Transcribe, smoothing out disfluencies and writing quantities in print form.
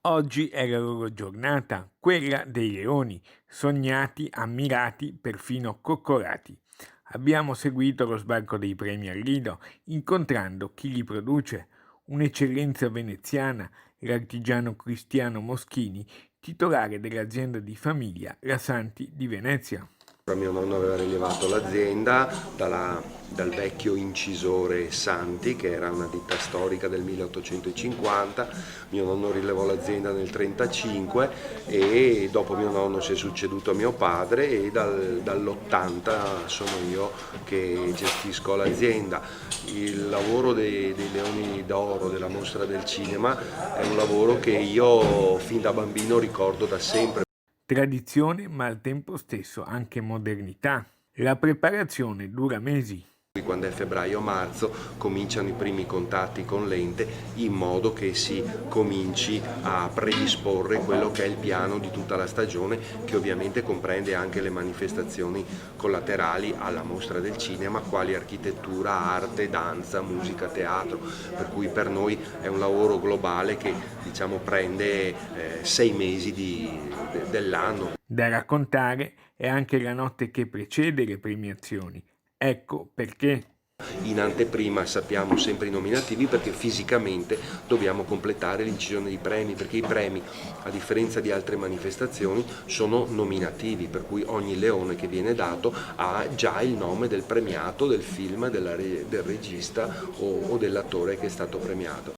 Oggi è la loro giornata, quella dei leoni, sognati, ammirati, perfino coccolati. Abbiamo seguito lo sbarco dei premi al Lido, incontrando chi li produce, un'eccellenza veneziana, l'artigiano Cristiano Moschini, titolare dell'azienda di famiglia La Santi di Venezia. Mio nonno aveva rilevato l'azienda dal vecchio incisore Santi, che era una ditta storica del 1850. Mio nonno rilevò l'azienda nel 1935 e dopo mio nonno si è succeduto a mio padre e dall'80 sono io che gestisco l'azienda. Il lavoro dei Leoni d'Oro, della Mostra del Cinema, è un lavoro che io fin da bambino ricordo da sempre. Tradizione ma al tempo stesso anche modernità. La preparazione dura mesi. Quando è febbraio-marzo cominciano i primi contatti con l'ente in modo che si cominci a predisporre quello che è il piano di tutta la stagione, che ovviamente comprende anche le manifestazioni collaterali alla Mostra del Cinema, quali architettura, arte, danza, musica, teatro, per cui per noi è un lavoro globale che prende 6 mesi dell'anno. Da raccontare è anche la notte che precede le premiazioni. Ecco perché. In anteprima sappiamo sempre i nominativi, perché fisicamente dobbiamo completare l'incisione dei premi, perché i premi, a differenza di altre manifestazioni, sono nominativi, per cui ogni leone che viene dato ha già il nome del premiato, del film, del regista o dell'attore che è stato premiato.